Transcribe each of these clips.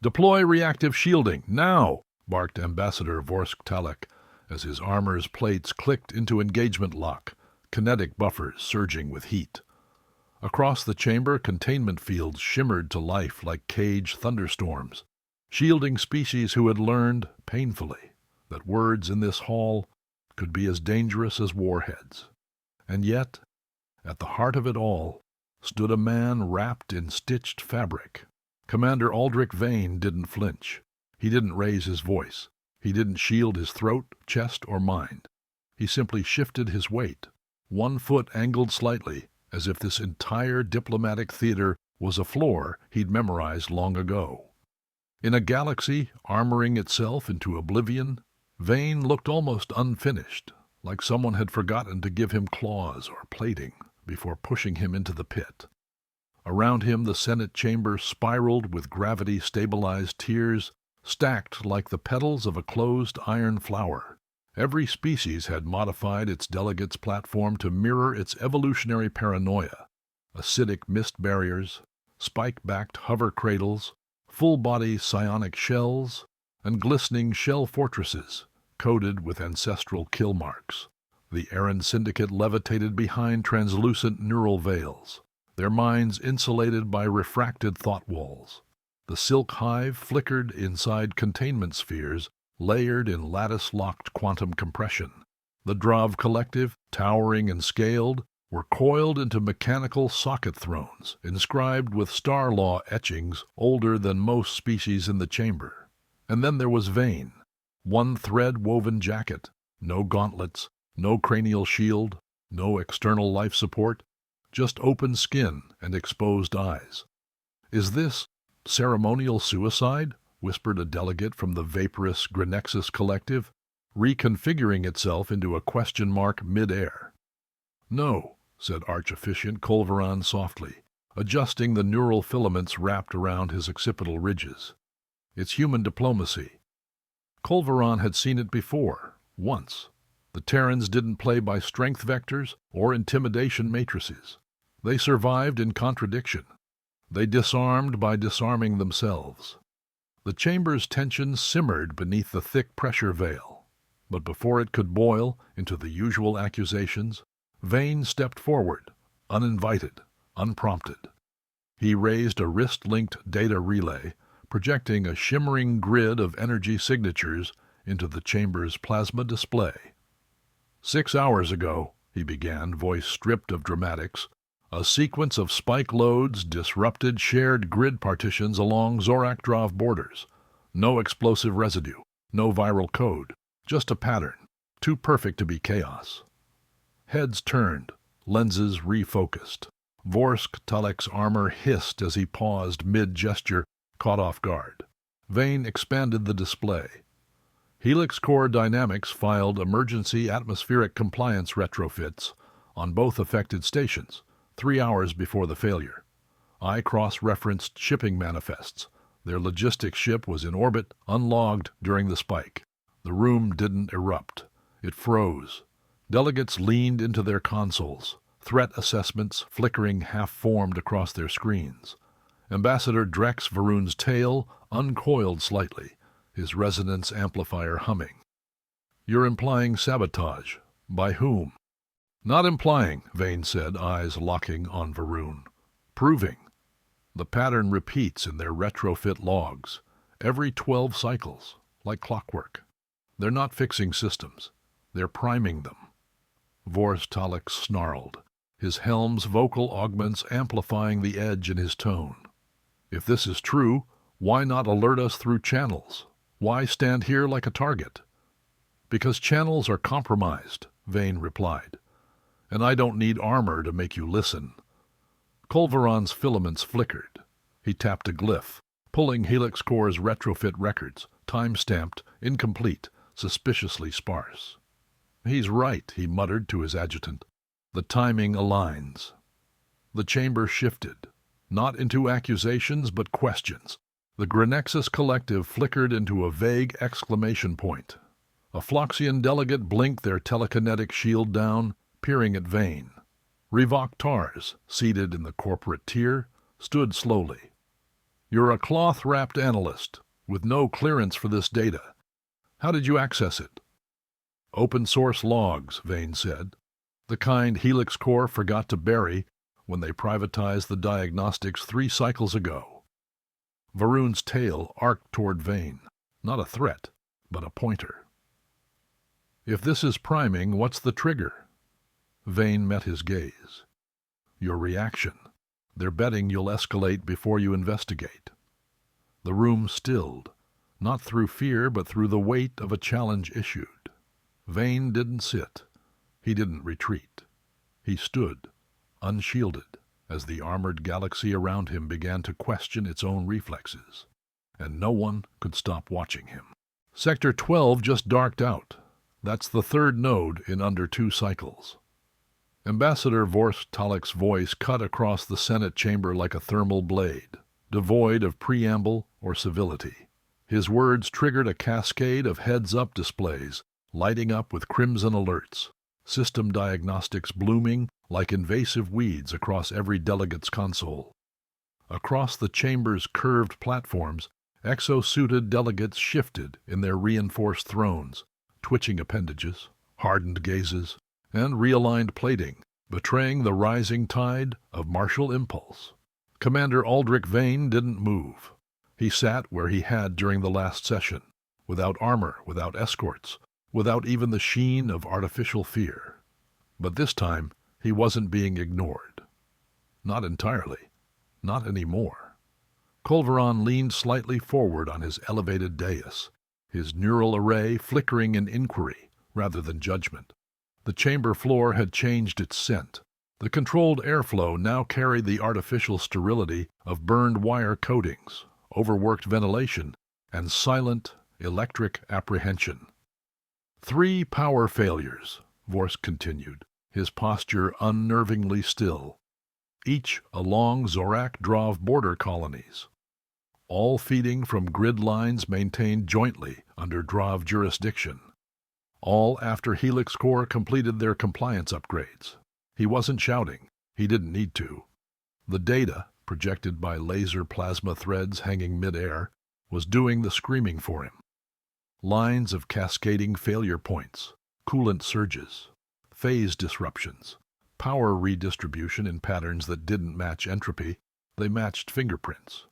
"Deploy reactive shielding, now!" barked Ambassador Vorsk Talek as his armor's plates clicked into engagement lock, kinetic buffers surging with heat. Across the chamber, containment fields shimmered to life like cage thunderstorms, shielding species who had learned, painfully, that words in this hall could be as dangerous as warheads. And yet, at the heart of it all, stood a man wrapped in stitched fabric. Commander Aldrich Vane didn't flinch. He didn't raise his voice. He didn't shield his throat, chest, or mind. He simply shifted his weight, one foot angled slightly, as if this entire diplomatic theater was a floor he'd memorized long ago. In a galaxy armoring itself into oblivion, Vane looked almost unfinished, like someone had forgotten to give him claws or plating before pushing him into the pit. Around him the Senate chamber spiraled with gravity-stabilized tiers, stacked like the petals of a closed iron flower. Every species had modified its delegates' platform to mirror its evolutionary paranoia: acidic mist barriers, spike-backed hover cradles, full-body psionic shells, and glistening shell fortresses coated with ancestral kill marks. The Errand Syndicate levitated behind translucent neural veils, their minds insulated by refracted thought walls. The Silk Hive flickered inside containment spheres layered in lattice-locked quantum compression. The Drav Collective, towering and scaled, were coiled into mechanical socket thrones, inscribed with star law etchings older than most species in the chamber. And then there was Vane, one thread-woven jacket, no gauntlets, no cranial shield, no external life support, just open skin and exposed eyes. "Is this ceremonial suicide?" whispered a delegate from the vaporous Grenexus Collective, reconfiguring itself into a question mark mid-air. "No," said Arch-Efficient Colveron softly, adjusting the neural filaments wrapped around his occipital ridges. "It's human diplomacy." Colveron had seen it before, once. The Terrans didn't play by strength vectors or intimidation matrices. They survived in contradiction. They disarmed by disarming themselves. The chamber's tension simmered beneath the thick pressure veil, but before it could boil into the usual accusations, Vane stepped forward, uninvited, unprompted. He raised a wrist-linked data relay, projecting a shimmering grid of energy signatures into the chamber's plasma display. 6 hours ago," he began, voice stripped of dramatics, "a sequence of spike loads disrupted shared grid partitions along Zorak-Drav borders. No explosive residue, no viral code, just a pattern, too perfect to be chaos." Heads turned, lenses refocused. Vorsk Talek's armor hissed as he paused mid-gesture, caught off guard. Vane expanded the display. Helix Core Dynamics filed emergency atmospheric compliance retrofits on both affected stations 3 hours before the failure. I cross-referenced shipping manifests. Their logistics ship was in orbit, unlogged during the spike. The room didn't erupt. It froze. Delegates leaned into their consoles, threat assessments flickering half-formed across their screens. Ambassador Drex Varun's tail uncoiled slightly, his resonance amplifier humming. "You're implying sabotage. By whom?" "Not implying," Vane said, eyes locking on Varun. "Proving. The pattern repeats in their retrofit logs, every 12 cycles, like clockwork. They're not fixing systems. They're priming them." Vorsk Talek snarled, his helm's vocal augments amplifying the edge in his tone. "If this is true, why not alert us through channels? Why stand here like a target?" "Because channels are compromised," Vane replied. "And I don't need armor to make you listen." Colveron's filaments flickered. He tapped a glyph, pulling Helix Core's retrofit records, time-stamped, incomplete, suspiciously sparse. "He's right," he muttered to his adjutant. "The timing aligns." The chamber shifted, not into accusations but questions. The Grenexus Collective flickered into a vague exclamation point. A Phloxian delegate blinked their telekinetic shield down, peering at Vane. Revok Tars, seated in the corporate tier, stood slowly. You're a cloth-wrapped analyst, with no clearance for this data. How did you access it? Open-source logs, Vane said. The kind Helix Corps forgot to bury when they privatized the diagnostics 3 cycles ago. Varun's tail arced toward Vane. Not a threat, but a pointer. If this is priming, what's the trigger? Vane met his gaze. Your reaction. They're betting you'll escalate before you investigate. The room stilled, not through fear, but through the weight of a challenge issued. Vane didn't sit. He didn't retreat. He stood, unshielded, as the armored galaxy around him began to question its own reflexes, and no one could stop watching him. Sector 12 just darked out. That's the 3rd node in under 2 cycles. Ambassador Vorsk Talek's voice cut across the Senate chamber like a thermal blade, devoid of preamble or civility. His words triggered a cascade of heads-up displays, lighting up with crimson alerts, system diagnostics blooming like invasive weeds across every delegate's console. Across the chamber's curved platforms, exosuited delegates shifted in their reinforced thrones, twitching appendages, hardened gazes, and realigned plating, betraying the rising tide of martial impulse. Commander Aldrich Vane didn't move. He sat where he had during the last session, without armor, without escorts, without even the sheen of artificial fear. But this time, he wasn't being ignored. Not entirely. Not anymore. Colveron leaned slightly forward on his elevated dais, his neural array flickering in inquiry rather than judgment. The chamber floor had changed its scent. The controlled airflow now carried the artificial sterility of burned wire coatings, overworked ventilation, and silent electric apprehension. 3 power failures, Vorsk continued, his posture unnervingly still, each along Zorak-Drov border colonies, all feeding from grid lines maintained jointly under Drov jurisdiction. All after Helix Corps completed their compliance upgrades. He wasn't shouting. He didn't need to. The data, projected by laser plasma threads hanging mid-air, was doing the screaming for him. Lines of cascading failure points, coolant surges, phase disruptions, power redistribution in patterns that didn't match entropy, they matched fingerprints.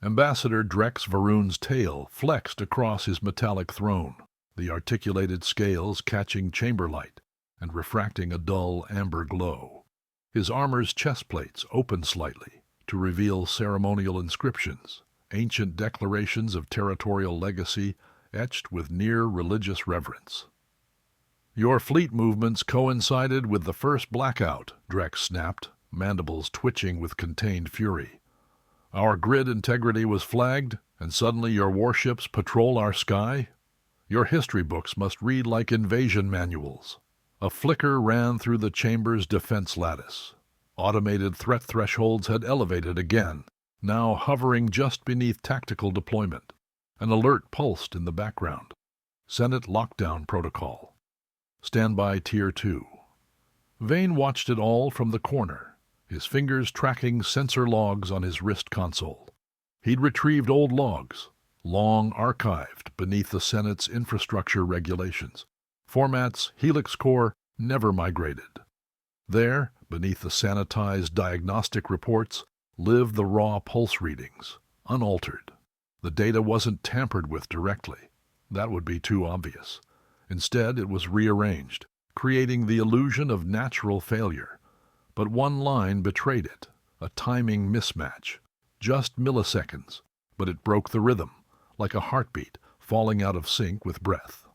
Ambassador Drex Varun's tail flexed across his metallic throne, the articulated scales catching chamber light and refracting a dull amber glow. His armor's chest plates opened slightly to reveal ceremonial inscriptions, ancient declarations of territorial legacy etched with near religious reverence. Your fleet movements coincided with the first blackout, Drex snapped, mandibles twitching with contained fury. Our grid integrity was flagged, and suddenly your warships patrol our sky? Your history books must read like invasion manuals. A flicker ran through the chamber's defense lattice. Automated threat thresholds had elevated again, now hovering just beneath tactical deployment. An alert pulsed in the background. Senate lockdown protocol. Standby Tier 2. Vane watched it all from the corner, his fingers tracking sensor logs on his wrist console. He'd retrieved old logs, long archived beneath the Senate's infrastructure regulations, formats Helix Corps never migrated. There, beneath the sanitized diagnostic reports, lived the raw pulse readings, unaltered. The data wasn't tampered with directly. That would be too obvious. Instead, it was rearranged, creating the illusion of natural failure. But one line betrayed it, a timing mismatch. Just milliseconds, but it broke the rhythm, like a heartbeat falling out of sync with breath.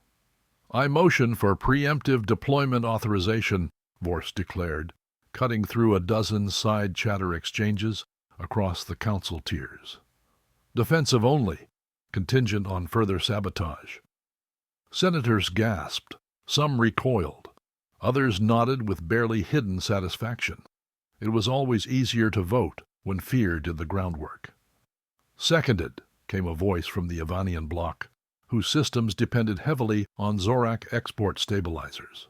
I motion for preemptive deployment authorization, Vorsk declared, cutting through a dozen side chatter exchanges across the council tiers. Defensive only, contingent on further sabotage. Senators gasped, some recoiled, others nodded with barely hidden satisfaction. It was always easier to vote when fear did the groundwork. Seconded, came a voice from the Ivanian bloc, whose systems depended heavily on Zorak export stabilizers.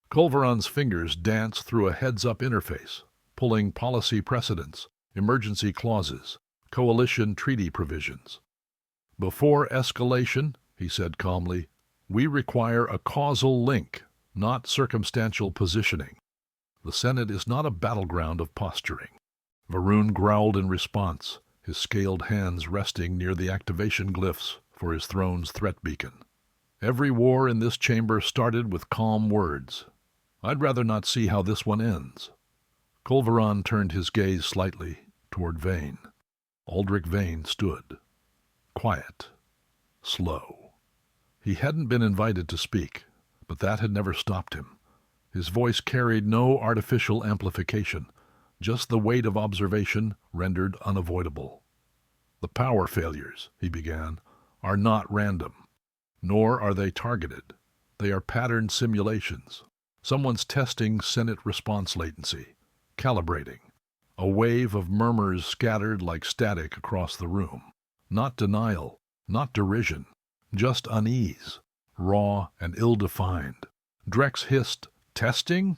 Colveron's fingers danced through a heads-up interface, pulling policy precedents, emergency clauses, coalition treaty provisions. Before escalation, he said calmly, we require a causal link, not circumstantial positioning. The Senate is not a battleground of posturing. Varun growled in response, his scaled hands resting near the activation glyphs for his throne's threat beacon. Every war in this chamber started with calm words. I'd rather not see how this one ends. Kolvaron turned his gaze slightly toward Vane. Aldrich Vane stood, quiet, slow. He hadn't been invited to speak, but that had never stopped him. His voice carried no artificial amplification, just the weight of observation rendered unavoidable. The power failures, he began, are not random, nor are they targeted. They are patterned simulations. Someone's testing Senate response latency, calibrating. A wave of murmurs scattered like static across the room. Not denial, not derision, just unease, raw and ill-defined. Drex hissed, testing?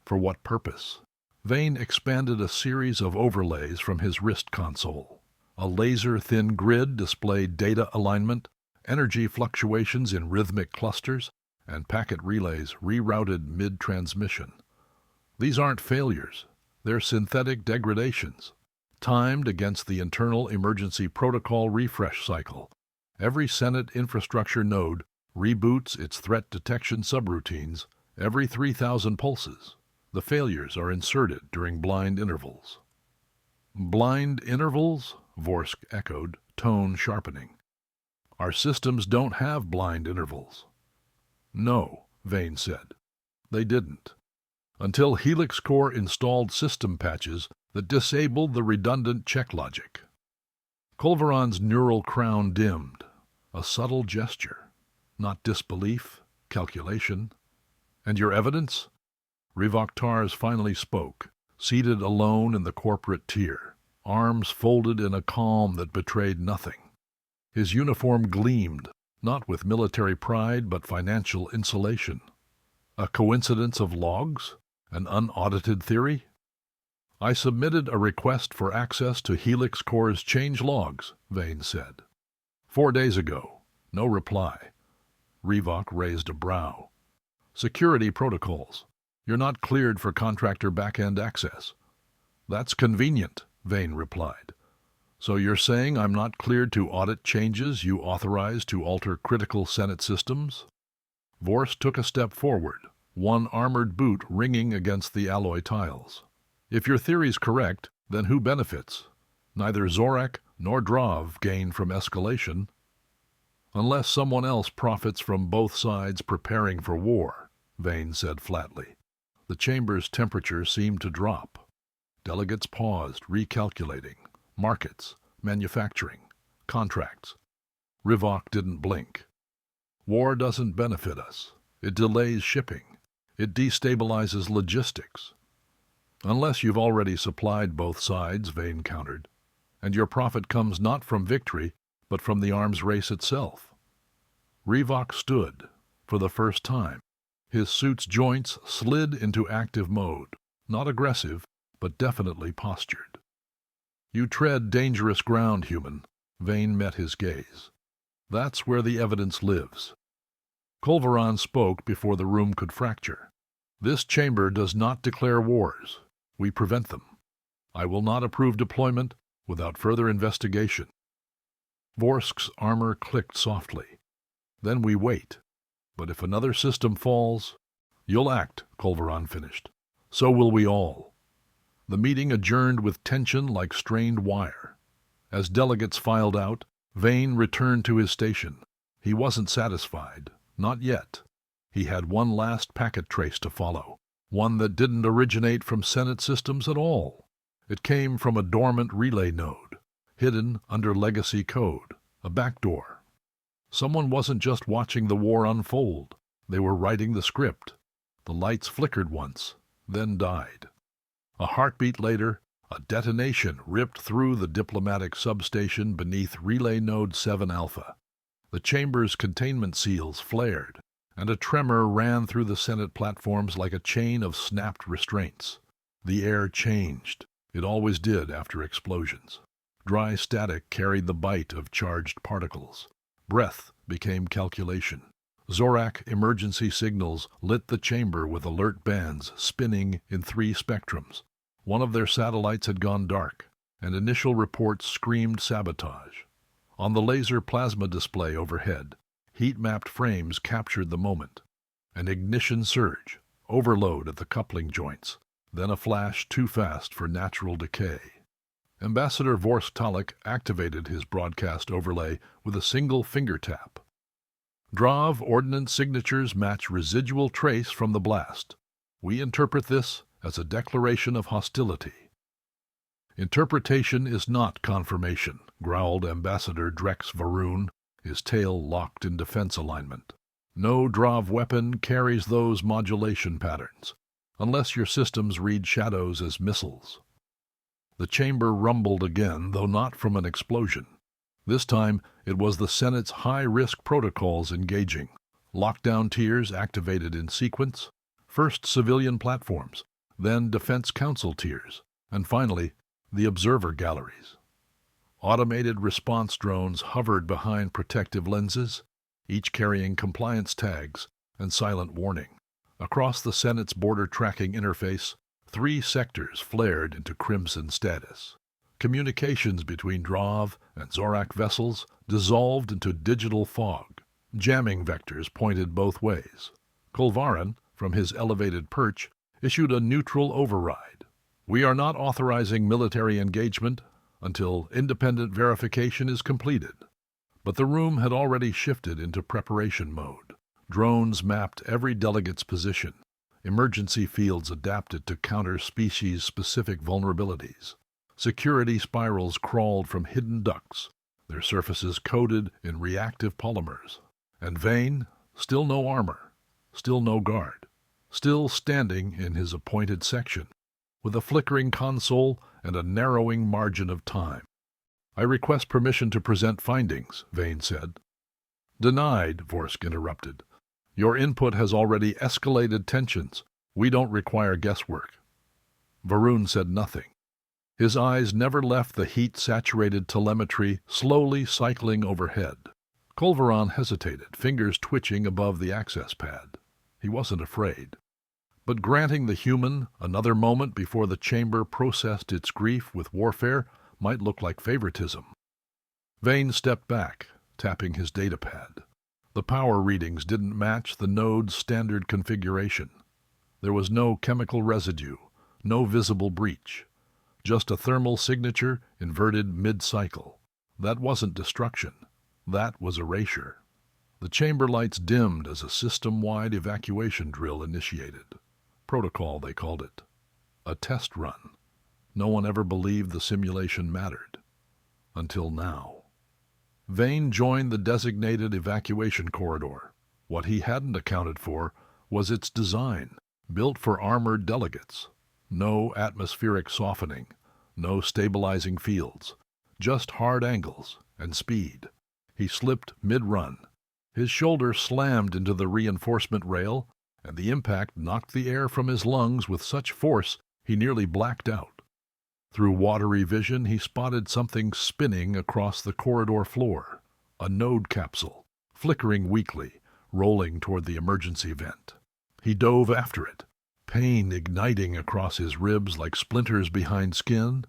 For what purpose? Vane expanded a series of overlays from his wrist console. A laser-thin grid displayed data alignment, energy fluctuations in rhythmic clusters, and packet relays rerouted mid-transmission. These aren't failures. They're synthetic degradations, timed against the internal emergency protocol refresh cycle. Every Senate infrastructure node reboots its threat detection subroutines every 3,000 pulses. The failures are inserted during blind intervals. Blind intervals? Vorsk echoed, tone sharpening. Our systems don't have blind intervals. No, Vane said. They didn't. Until Helix Core installed system patches that disabled the redundant check logic. Kolvaron's neural crown dimmed. A subtle gesture. Not disbelief, calculation. And your evidence? Rivok Tars finally spoke, seated alone in the corporate tier, arms folded in a calm that betrayed nothing. His uniform gleamed, not with military pride but financial insulation. A coincidence of logs? An unaudited theory? I submitted a request for access to Helix Core's change logs, Vane said. 4 days ago. No reply. Rivok raised a brow. Security protocols. You're not cleared for contractor back-end access. That's convenient, Vane replied. So you're saying I'm not cleared to audit changes you authorized to alter critical Senate systems? Vorst took a step forward, one armored boot ringing against the alloy tiles. If your theory's correct, then who benefits? Neither Zorak nor Drav gain from escalation. Unless someone else profits from both sides preparing for war, Vane said flatly. The chamber's temperature seemed to drop. Delegates paused, recalculating. Markets, manufacturing, contracts. Rivok didn't blink. War doesn't benefit us. It delays shipping. It destabilizes logistics. Unless you've already supplied both sides, Vane countered, and your profit comes not from victory, but from the arms race itself. Rivok stood, for the first time. His suit's joints slid into active mode, not aggressive, but definitely postured. You tread dangerous ground, human. Vane met his gaze. That's where the evidence lives. Kolvaron spoke before the room could fracture. This chamber does not declare wars. We prevent them. I will not approve deployment without further investigation. Vorsk's armor clicked softly. Then we wait. But if another system falls, you'll act, Kolvaron finished. So will we all. The meeting adjourned with tension like strained wire. As delegates filed out, Vane returned to his station. He wasn't satisfied. Not yet. He had one last packet trace to follow, one that didn't originate from Senate systems at all. It came from a dormant relay node, hidden under legacy code, a backdoor. Someone wasn't just watching the war unfold. They were writing the script. The lights flickered once, then died. A heartbeat later, a detonation ripped through the diplomatic substation beneath Relay Node 7 Alpha. The chamber's containment seals flared, and a tremor ran through the Senate platforms like a chain of snapped restraints. The air changed. It always did after explosions. Dry static carried the bite of charged particles. Breath became calculation. Zorak emergency signals lit the chamber with alert bands spinning in 3 spectrums. One of their satellites had gone dark, and initial reports screamed sabotage. On the laser plasma display overhead, heat-mapped frames captured the moment. An ignition surge, overload at the coupling joints, then a flash too fast for natural decay. Ambassador Vorsktalek activated his broadcast overlay with a single finger tap. Drav ordnance signatures match residual trace from the blast. We interpret this as a declaration of hostility. Interpretation is not confirmation, growled Ambassador Drex Varun, his tail locked in defense alignment. No Drav weapon carries those modulation patterns, unless your systems read shadows as missiles. The chamber rumbled again, though not from an explosion. This time, it was the Senate's high-risk protocols engaging. Lockdown tiers activated in sequence, first civilian platforms, then Defense Council tiers, and finally, the observer galleries. Automated response drones hovered behind protective lenses, each carrying compliance tags and silent warning. Across the Senate's border tracking interface, 3 sectors flared into crimson status. Communications between Drav and Zorak vessels dissolved into digital fog. Jamming vectors pointed both ways. Kolvarin, from his elevated perch, issued a neutral override. We are not authorizing military engagement until independent verification is completed. But the room had already shifted into preparation mode. Drones mapped every delegate's position. Emergency fields adapted to counter species-specific vulnerabilities. Security spirals crawled from hidden ducts, their surfaces coated in reactive polymers. And Vane, still no armor, still no guard, still standing in his appointed section, with a flickering console and a narrowing margin of time. I request permission to present findings, Vane said. Denied, Vorsk interrupted. Your input has already escalated tensions. We don't require guesswork. Varun said nothing. His eyes never left the heat-saturated telemetry slowly cycling overhead. Kolvarin hesitated, fingers twitching above the access pad. He wasn't afraid. But granting the human another moment before the chamber processed its grief with warfare might look like favoritism. Vane stepped back, tapping his datapad. The power readings didn't match the node's standard configuration. There was no chemical residue, no visible breach. Just a thermal signature inverted mid-cycle. That wasn't destruction. That was erasure. The chamber lights dimmed as a system-wide evacuation drill initiated. Protocol, they called it. A test run. No one ever believed the simulation mattered. Until now. Vane joined the designated evacuation corridor. What he hadn't accounted for was its design, built for armored delegates. No atmospheric softening, no stabilizing fields, just hard angles and speed. He slipped mid-run. His shoulder slammed into the reinforcement rail, and the impact knocked the air from his lungs with such force he nearly blacked out. Through watery vision he spotted something spinning across the corridor floor, a node capsule, flickering weakly, rolling toward the emergency vent. He dove after it, pain igniting across his ribs like splinters behind skin.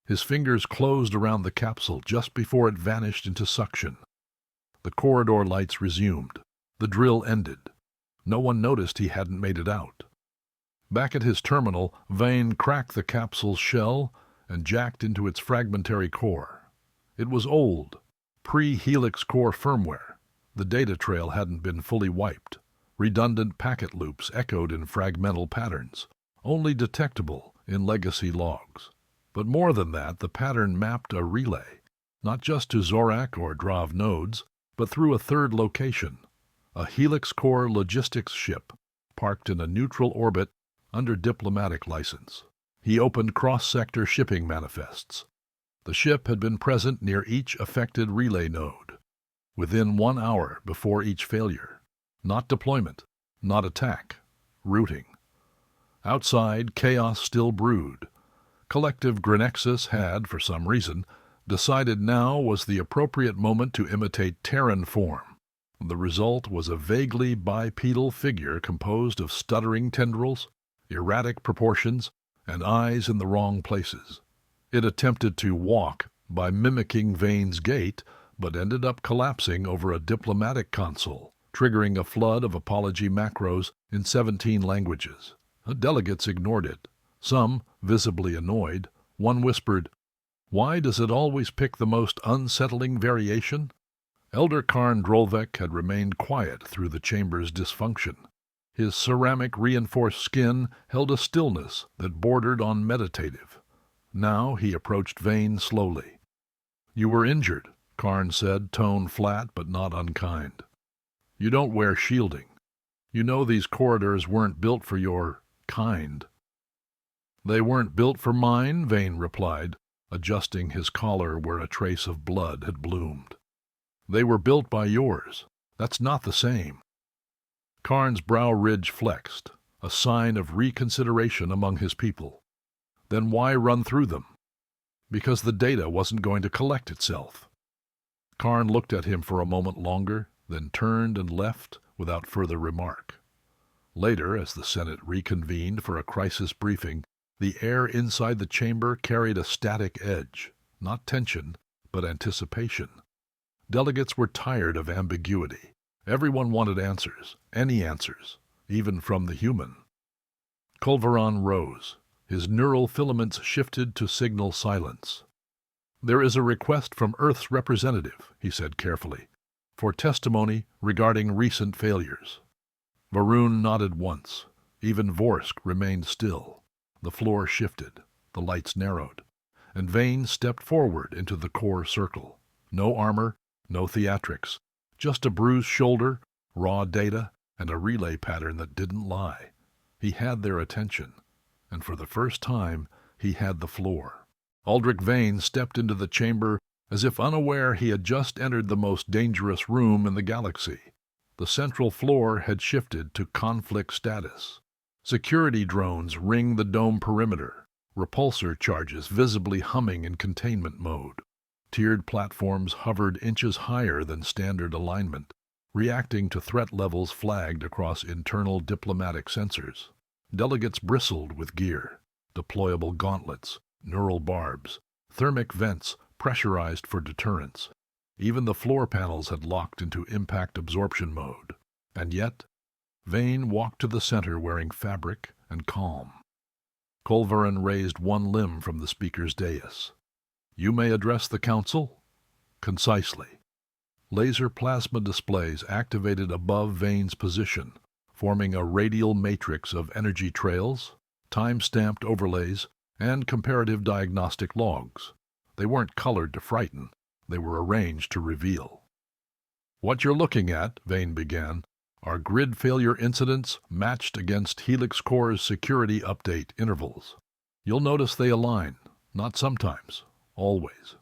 His fingers closed around the capsule just before it vanished into suction. The corridor lights resumed. The drill ended. No one noticed he hadn't made it out. Back at his terminal, Vane cracked the capsule's shell and jacked into its fragmentary core. It was old, pre-Helix core firmware. The data trail hadn't been fully wiped. Redundant packet loops echoed in fragmental patterns, only detectable in legacy logs. But more than that, the pattern mapped a relay, not just to Zorak or Drav nodes, but through a third location, a Helix core logistics ship parked in a neutral orbit under diplomatic license. He opened cross-sector shipping manifests. The ship had been present near each affected relay node, within 1 hour before each failure. Not deployment, not attack, routing. Outside, chaos still brewed. Collective Grenexus had, for some reason, decided now was the appropriate moment to imitate Terran form. The result was a vaguely bipedal figure composed of stuttering tendrils, erratic proportions, and eyes in the wrong places. It attempted to walk by mimicking Vane's gait, but ended up collapsing over a diplomatic console, triggering a flood of apology macros in 17 languages. The delegates ignored it. Some, visibly annoyed, one whispered, "Why does it always pick the most unsettling variation?" Elder Karn Drolvek had remained quiet through the chamber's dysfunction. His ceramic-reinforced skin held a stillness that bordered on meditative. Now he approached Vane slowly. "You were injured," Karn said, tone flat but not unkind. "You don't wear shielding. You know these corridors weren't built for your kind." "They weren't built for mine," Vane replied, adjusting his collar where a trace of blood had bloomed. "They were built by yours. That's not the same." Karn's brow ridge flexed, a sign of reconsideration among his people. "Then why run through them?" "Because the data wasn't going to collect itself." Karn looked at him for a moment longer, then turned and left without further remark. Later, as the Senate reconvened for a crisis briefing, the air inside the chamber carried a static edge, not tension, but anticipation. Delegates were tired of ambiguity. Everyone wanted answers, any answers, even from the human. Kolvaron rose. His neural filaments shifted to signal silence. "There is a request from Earth's representative," he said carefully, "for testimony regarding recent failures." Varun nodded once. Even Vorsk remained still. The floor shifted. The lights narrowed. And Vane stepped forward into the core circle. No armor, no theatrics. Just a bruised shoulder, raw data, and a relay pattern that didn't lie. He had their attention. And for the first time, he had the floor. Aldrich Vane stepped into the chamber as if unaware he had just entered the most dangerous room in the galaxy. The central floor had shifted to conflict status. Security drones ring the dome perimeter, repulsor charges visibly humming in containment mode. Tiered platforms hovered inches higher than standard alignment, reacting to threat levels flagged across internal diplomatic sensors. Delegates bristled with gear, deployable gauntlets, neural barbs, thermic vents pressurized for deterrence. Even the floor panels had locked into impact absorption mode. And yet, Vane walked to the center wearing fabric and calm. Kolvaron raised one limb from the speaker's dais. "You may address the council?" "Concisely." Laser plasma displays activated above Vane's position, forming a radial matrix of energy trails, time-stamped overlays, and comparative diagnostic logs. They weren't colored to frighten. They were arranged to reveal. "What you're looking at," Vane began, "are grid failure incidents matched against Helix Core's security update intervals. You'll notice they align, not sometimes, always."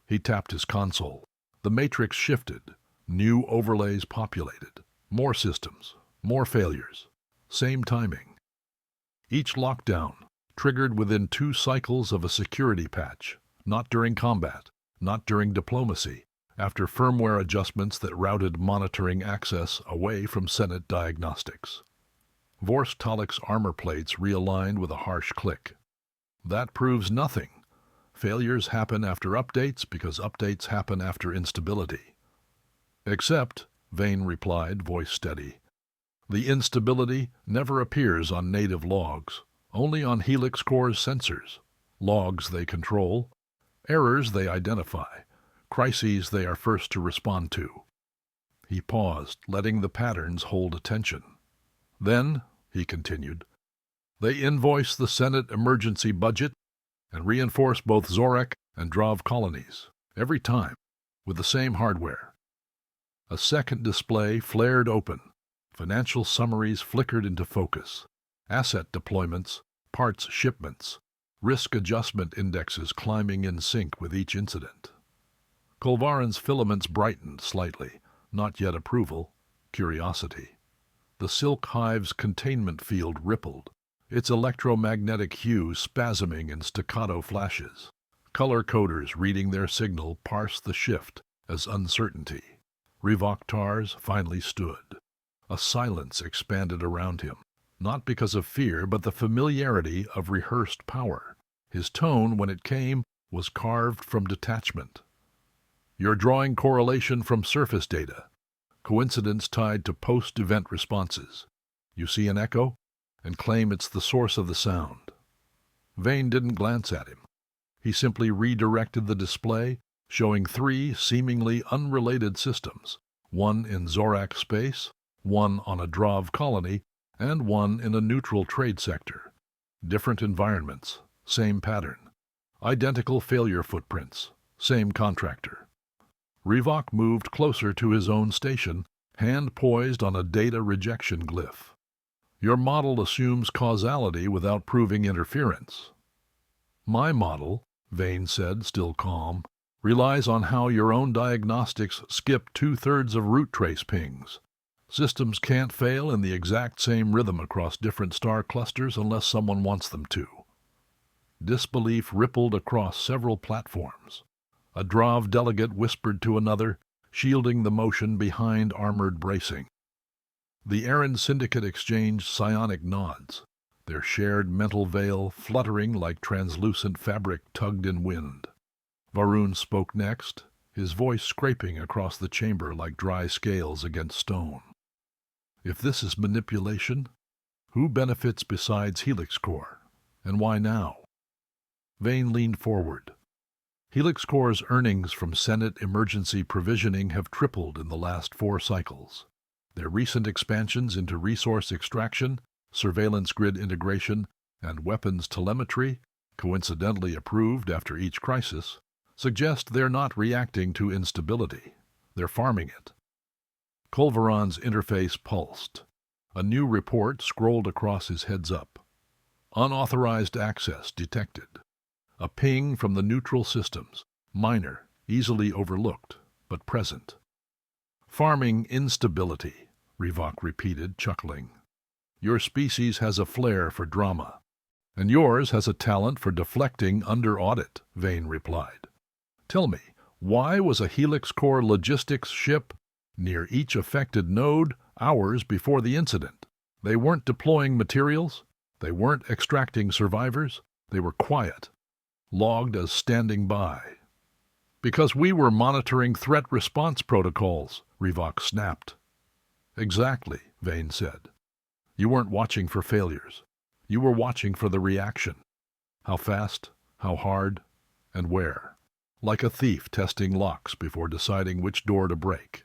He tapped his console. The matrix shifted. New overlays populated. More systems. More failures. Same timing. Each lockdown triggered within 2 cycles of a security patch, not during combat, not during diplomacy, after firmware adjustments that routed monitoring access away from Senate diagnostics. Vorsk Talik's armor plates realigned with a harsh click. "That proves nothing. Failures happen after updates because updates happen after instability." "Except," Vane replied, voice steady, "the instability never appears on native logs, only on Helix Core's sensors. Logs they control, errors they identify, crises they are first to respond to." He paused, letting the patterns hold attention. "Then," he continued, "they invoice the Senate emergency budget and reinforce both Zorak and Drav colonies, every time, with the same hardware." A second display flared open. Financial summaries flickered into focus. Asset deployments, parts shipments, risk adjustment indexes climbing in sync with each incident. Kolvaron's filaments brightened slightly, not yet approval, curiosity. The silk hive's containment field rippled, its electromagnetic hue spasming in staccato flashes. Color coders reading their signal parse the shift as uncertainty. Revok finally stood. A silence expanded around him, not because of fear, but the familiarity of rehearsed power. His tone, when it came, was carved from detachment. You're drawing correlation from surface data, coincidence tied to post-event responses. You see an echo and claim it's the source of the sound. Vane didn't glance at him. He simply redirected the display, showing 3 seemingly unrelated systems, one in Zorak space, one on a Drav colony, and one in a neutral trade sector. Different environments, same pattern. Identical failure footprints, same contractor. Revok moved closer to his own station, hand poised on a data rejection glyph. Your model assumes causality without proving interference. My model, Vane said, still calm, relies on how your own diagnostics skip 2/3 of root trace pings. Systems can't fail in the exact same rhythm across different star clusters unless someone wants them to. Disbelief rippled across several platforms. A Drav delegate whispered to another, shielding the motion behind armored bracing. The Aaron Syndicate exchanged psionic nods, their shared mental veil fluttering like translucent fabric tugged in wind. Varun spoke next, his voice scraping across the chamber like dry scales against stone. If this is manipulation, who benefits besides Helix Corps, and why now? Vane leaned forward. Helix Corps' earnings from Senate emergency provisioning have tripled in the last 4 cycles. Their recent expansions into resource extraction, surveillance grid integration, and weapons telemetry, coincidentally approved after each crisis, suggest they're not reacting to instability. They're farming it. Kolvaron's interface pulsed. A new report scrolled across his heads-up. Unauthorized access detected. A ping from the neutral systems, minor, easily overlooked, but present. Farming instability, Revok repeated, chuckling. Your species has a flair for drama, and yours has a talent for deflecting under audit, Vane replied. Tell me, why was a Helix Corps logistics ship near each affected node hours before the incident? They weren't deploying materials, they weren't extracting survivors, they were quiet, logged as standing by. Because we were monitoring threat response protocols, Revok snapped. Exactly, Vane said. You weren't watching for failures. You were watching for the reaction. How fast, how hard, and where. Like a thief testing locks before deciding which door to break.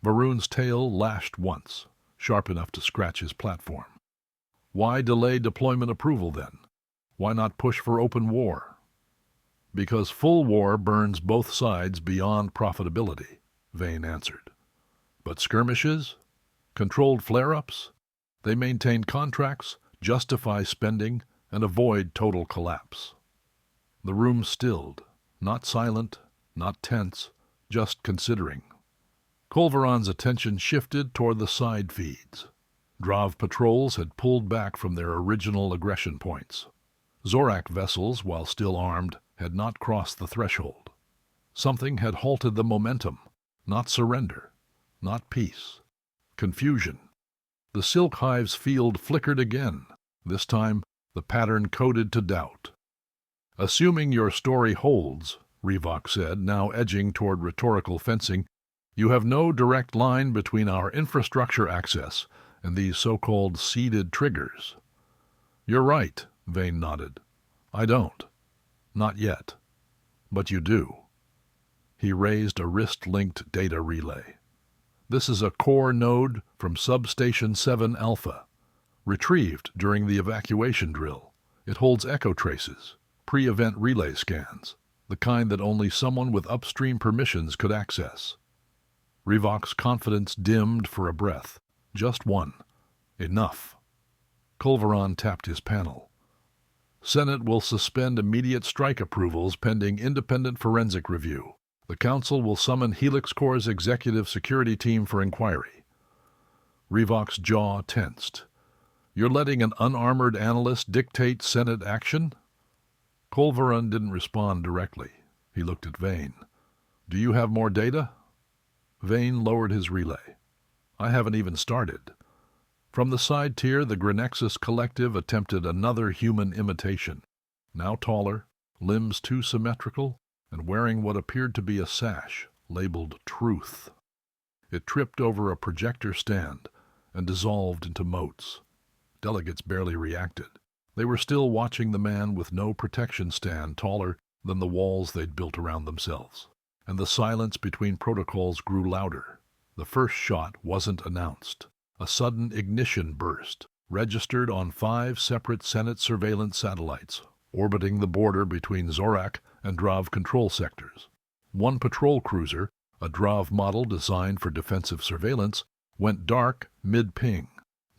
Varun's tail lashed once, sharp enough to scratch his platform. Why delay deployment approval then? Why not push for open war? Because full war burns both sides beyond profitability, Vane answered. But skirmishes? Controlled flare-ups? They maintain contracts, justify spending, and avoid total collapse. The room stilled, not silent, not tense, just considering. Kolvaron's attention shifted toward the side feeds. Drav patrols had pulled back from their original aggression points. Zorak vessels, while still armed, had not crossed the threshold. Something had halted the momentum, not surrender, not peace. Confusion. The Silk Hive's field flickered again, this time the pattern coded to doubt. Assuming your story holds, Revok said, now edging toward rhetorical fencing, you have no direct line between our infrastructure access and these so-called seeded triggers. You're right, Vane nodded. I don't. Not yet. But you do. He raised a wrist-linked data relay. This is a core node from Substation 7 Alpha. Retrieved during the evacuation drill, it holds echo traces, pre-event relay scans, the kind that only someone with upstream permissions could access. Revok's confidence dimmed for a breath. Just one. Enough. Kolvaron tapped his panel. Senate will suspend immediate strike approvals pending independent forensic review. The Council will summon Helix Corps' executive security team for inquiry. Revok's jaw tensed. You're letting an unarmored analyst dictate Senate action? Colveron didn't respond directly. He looked at Vane. "Do you have more data?" Vane lowered his relay. "I haven't even started." From the side tier, the Grenexus Collective attempted another human imitation, now taller, limbs too symmetrical, and wearing what appeared to be a sash, labeled Truth. It tripped over a projector stand and dissolved into motes. Delegates barely reacted. They were still watching the man with no protection stand taller than the walls they'd built around themselves. And the silence between protocols grew louder. The first shot wasn't announced. A sudden ignition burst, registered on 5 separate Senate surveillance satellites, orbiting the border between Zorak and Drav control sectors. One patrol cruiser, a Drav model designed for defensive surveillance, went dark mid-ping.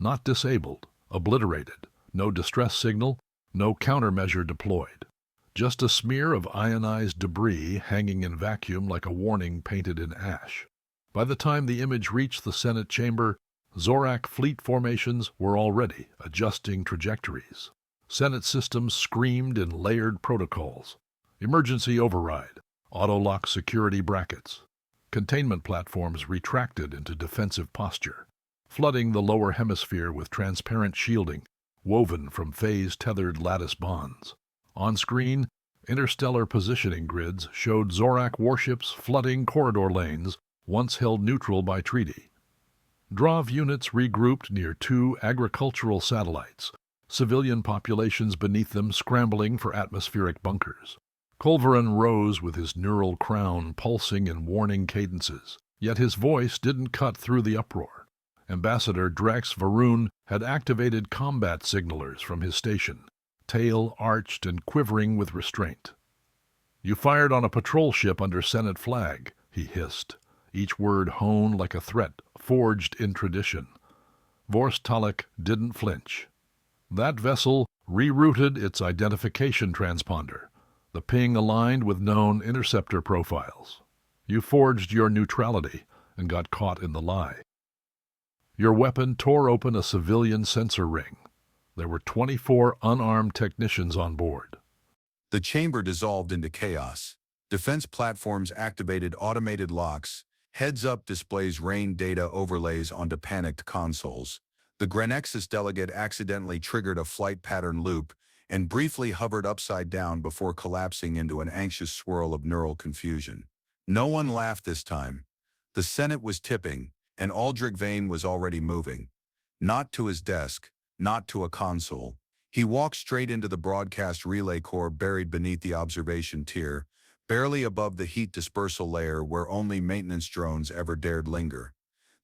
Not disabled, obliterated. No distress signal, no countermeasure deployed. Just a smear of ionized debris hanging in vacuum like a warning painted in ash. By the time the image reached the Senate chamber, Zorak fleet formations were already adjusting trajectories. Senate systems screamed in layered protocols. Emergency override, auto-lock security brackets. Containment platforms retracted into defensive posture, flooding the lower hemisphere with transparent shielding, woven from phase-tethered lattice bonds. On screen, interstellar positioning grids showed Zorak warships flooding corridor lanes once held neutral by treaty. Drav units regrouped near 2 agricultural satellites, civilian populations beneath them scrambling for atmospheric bunkers. Colveron rose with his neural crown pulsing in warning cadences, yet his voice didn't cut through the uproar. Ambassador Drex Varun had activated combat signalers from his station, tail arched and quivering with restraint. "You fired on a patrol ship under Senate flag," he hissed, each word honed like a threat forged in tradition. Vorst Talek didn't flinch. That vessel rerouted its identification transponder. The ping aligned with known interceptor profiles. You forged your neutrality and got caught in the lie. Your weapon tore open a civilian sensor ring. There were 24 unarmed technicians on board. The chamber dissolved into chaos. Defense platforms activated automated locks. Heads-up displays rained data overlays onto panicked consoles. The Grenexus delegate accidentally triggered a flight pattern loop and briefly hovered upside down before collapsing into an anxious swirl of neural confusion. No one laughed this time. The Senate was tipping, and Aldrich Vane was already moving. Not to his desk, not to a console. He walked straight into the broadcast relay core buried beneath the observation tier, barely above the heat dispersal layer where only maintenance drones ever dared linger.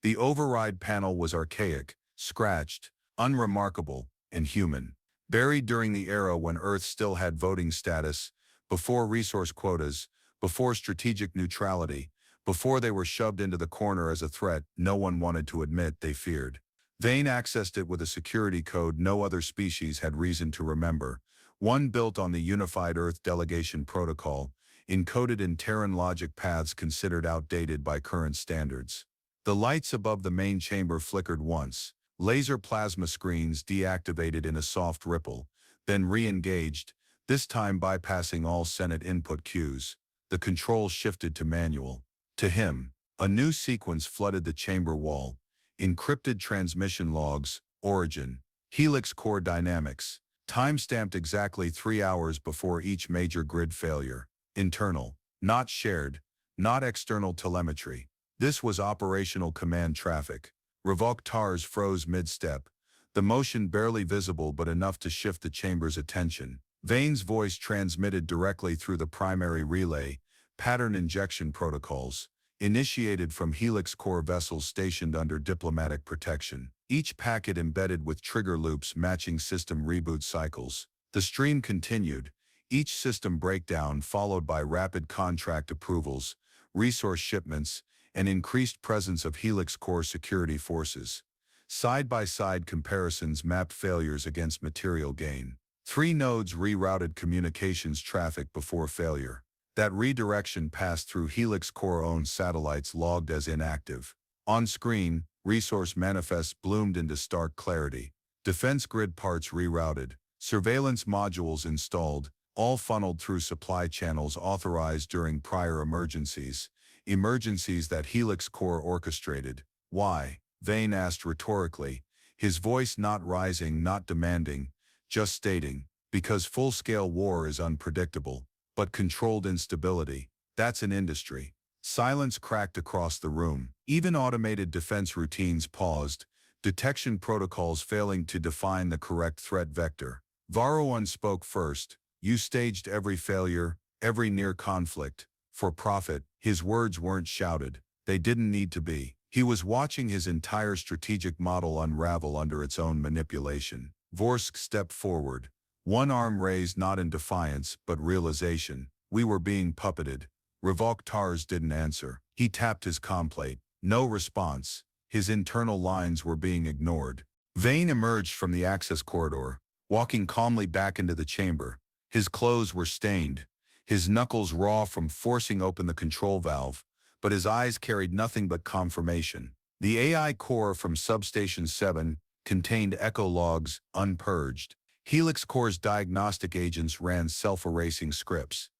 The override panel was archaic, scratched, unremarkable, and human. Buried during the era when Earth still had voting status, before resource quotas, before strategic neutrality, before they were shoved into the corner as a threat no one wanted to admit they feared. Vane accessed it with a security code no other species had reason to remember, one built on the Unified Earth Delegation Protocol, encoded in Terran logic paths considered outdated by current standards. The lights above the main chamber flickered once, laser plasma screens deactivated in a soft ripple, then re-engaged, this time bypassing all Senate input cues. The controls shifted to manual. To him, a new sequence flooded the chamber wall. Encrypted transmission logs, origin, helix core dynamics, time-stamped exactly 3 hours before each major grid failure. Internal, not shared, not external telemetry. This was operational command traffic. Revok TARS froze mid-step, the motion barely visible but enough to shift the chamber's attention. Vane's voice transmitted directly through the primary relay, pattern injection protocols, initiated from Helix Core vessels stationed under diplomatic protection, each packet embedded with trigger loops matching system reboot cycles. The stream continued, each system breakdown followed by rapid contract approvals, resource shipments, and increased presence of Helix Core security forces. Side-by-side comparisons mapped failures against material gain. 3 nodes rerouted communications traffic before failure. That redirection passed through Helix Core-owned satellites logged as inactive. On screen, resource manifests bloomed into stark clarity. Defense grid parts rerouted, surveillance modules installed, all funneled through supply channels authorized during prior emergencies that Helix Core orchestrated. Why? Vane asked rhetorically, his voice not rising, not demanding, just stating, because full-scale war is unpredictable, but controlled instability, that's an industry. Silence cracked across the room. Even automated defense routines paused, detection protocols failing to define the correct threat vector. Varroan spoke first. You staged every failure, every near conflict, for profit. His words weren't shouted. They didn't need to be. He was watching his entire strategic model unravel under its own manipulation. Vorsk stepped forward, one arm raised not in defiance but realization. We were being puppeted. Revok Tars didn't answer. He tapped his complate. No response. His internal lines were being ignored. Vane emerged from the access corridor, walking calmly back into the chamber. His clothes were stained, his knuckles raw from forcing open the control valve, but his eyes carried nothing but confirmation. The AI core from Substation 7 contained echo logs, unpurged. Helix Core's diagnostic agents ran self-erasing scripts,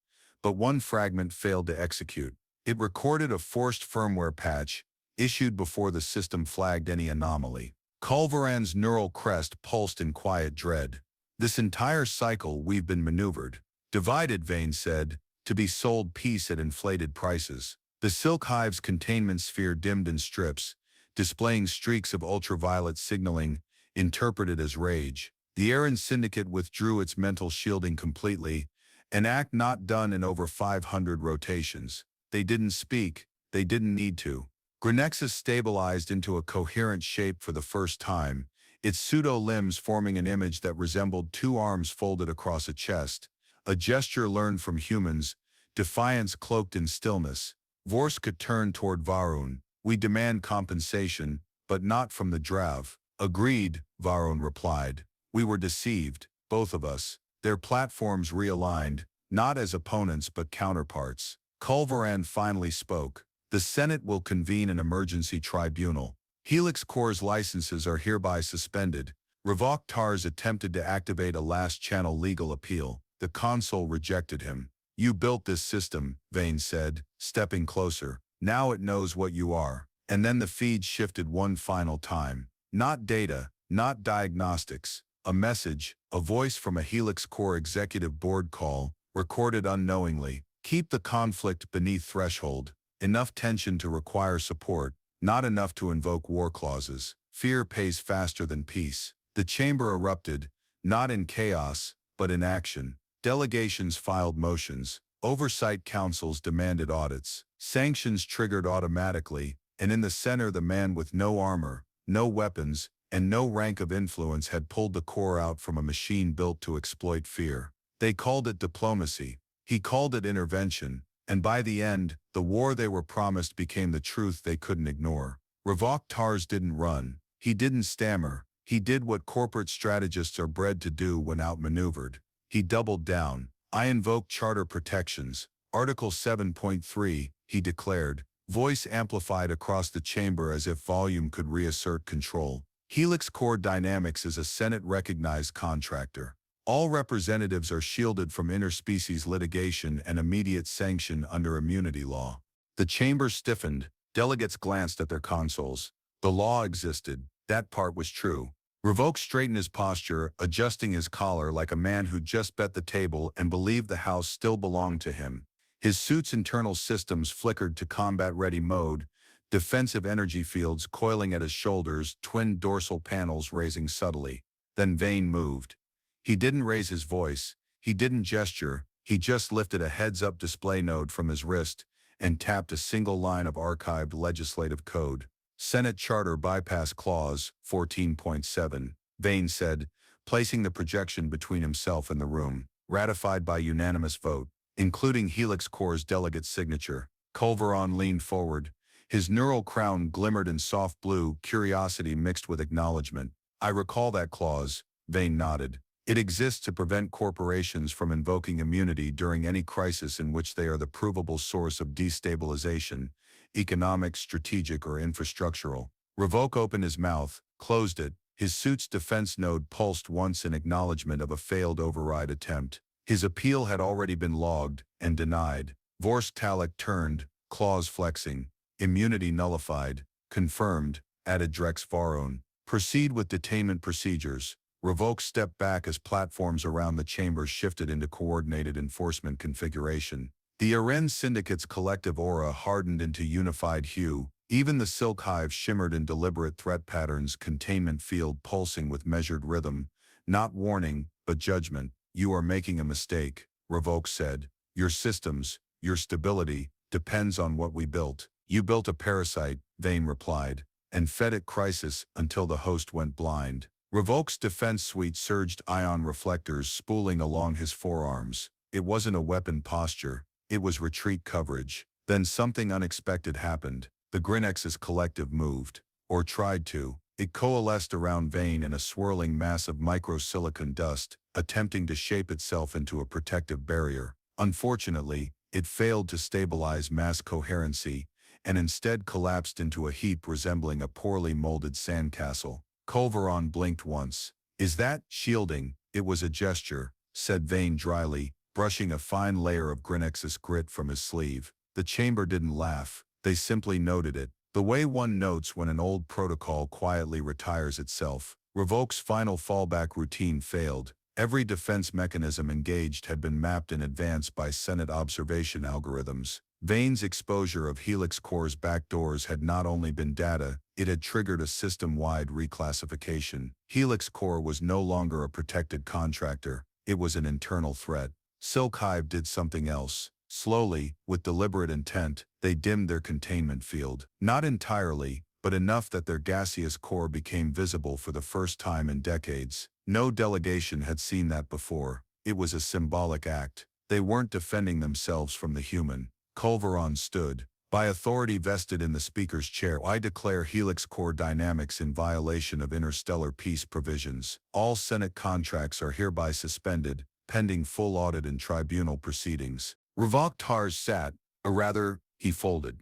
but one fragment failed to execute. It recorded a forced firmware patch, issued before the system flagged any anomaly. Culveran's neural crest pulsed in quiet dread. This entire cycle we've been maneuvered, divided, Vane said, to be sold piece at inflated prices. The Silk Hive's containment sphere dimmed in strips, displaying streaks of ultraviolet signaling, interpreted as rage. The Aaron Syndicate withdrew its mental shielding completely, an act not done in over 500 rotations. They didn't speak, they didn't need to. Grenexus stabilized into a coherent shape for the first time, its pseudo-limbs forming an image that resembled two arms folded across a chest, a gesture learned from humans, defiance cloaked in stillness. Vorska turned toward Varun. We demand compensation, but not from the Drav. Agreed, Varun replied. We were deceived, both of us. Their platforms realigned, not as opponents but counterparts. Culveran finally spoke. The Senate will convene an emergency tribunal. Helix Core's licenses are hereby suspended. Revok Tars attempted to activate a last-channel legal appeal. The console rejected him. You built this system, Vane said, stepping closer. Now it knows what you are. And then the feed shifted one final time. Not data, not diagnostics. A message, a voice from a Helix Core executive board call, recorded unknowingly. Keep the conflict beneath threshold. Enough tension to require support, not enough to invoke war clauses. Fear pays faster than peace. The chamber erupted, not in chaos, but in action. Delegations filed motions. Oversight councils demanded audits. Sanctions triggered automatically, and in the center the man with no armor, no weapons, and no rank of influence had pulled the core out from a machine built to exploit fear. They called it diplomacy. He called it intervention. And by the end, the war they were promised became the truth they couldn't ignore. Revok Tars didn't run. He didn't stammer. He did what corporate strategists are bred to do when outmaneuvered. He doubled down. I invoke charter protections. Article 7.3, he declared, voice amplified across the chamber as if volume could reassert control. Helix Core Dynamics is a Senate-recognized contractor. All representatives are shielded from interspecies litigation and immediate sanction under immunity law. The chamber stiffened. Delegates glanced at their consoles. The law existed. That part was true. Revok straightened his posture, adjusting his collar like a man who just bet the table and believed the house still belonged to him. His suit's internal systems flickered to combat-ready mode, defensive energy fields coiling at his shoulders, twin dorsal panels raising subtly. Then Vane moved. He didn't raise his voice. He didn't gesture. He just lifted a heads-up display node from his wrist and tapped a single line of archived legislative code. Senate Charter Bypass Clause 14.7, Vane said, placing the projection between himself and the room. Ratified by unanimous vote, including Helix Core's delegate signature. Culveron leaned forward. His neural crown glimmered in soft blue, curiosity mixed with acknowledgement. I recall that clause, Vane nodded. It exists to prevent corporations from invoking immunity during any crisis in which they are the provable source of destabilization, economic, strategic, or infrastructural. Revok opened his mouth, closed it. His suit's defense node pulsed once in acknowledgement of a failed override attempt. His appeal had already been logged and denied. Vorsktalek turned, claws flexing. Immunity nullified. Confirmed, added Drex Varon. Proceed with detainment procedures. Revoke stepped back as platforms around the chamber shifted into coordinated enforcement configuration. The Aren Syndicate's collective aura hardened into unified hue. Even the silk hive shimmered in deliberate threat patterns, containment field pulsing with measured rhythm. Not warning, but judgment. You are making a mistake, Revoke said. Your systems, your stability, depends on what we built. You built a parasite, Vane replied, and fed it crisis until the host went blind. Revoke's defense suite surged ion reflectors spooling along his forearms. It wasn't a weapon posture, it was retreat coverage. Then something unexpected happened. The Grinex's collective moved, or tried to. It coalesced around Vane in a swirling mass of microsilicon dust, attempting to shape itself into a protective barrier. Unfortunately, it failed to stabilize mass coherency, and instead collapsed into a heap resembling a poorly molded sandcastle. Culveron blinked once. Is that shielding? It was a gesture, said Vane dryly, brushing a fine layer of Grinex's grit from his sleeve. The chamber didn't laugh. They simply noted it. The way one notes when an old protocol quietly retires itself. Revoke's final fallback routine failed. Every defense mechanism engaged had been mapped in advance by Senate observation algorithms. Vane's exposure of Helix Core's backdoors had not only been data, it had triggered a system-wide reclassification. Helix Core was no longer a protected contractor, it was an internal threat. Silk Hive did something else. Slowly, with deliberate intent, they dimmed their containment field. Not entirely, but enough that their gaseous core became visible for the first time in decades. No delegation had seen that before. It was a symbolic act. They weren't defending themselves from the human. Culveron stood. By authority vested in the Speaker's chair, I declare Helix Core dynamics in violation of interstellar peace provisions. All Senate contracts are hereby suspended, pending full audit and tribunal proceedings. Revoke Tars sat, or rather, he folded.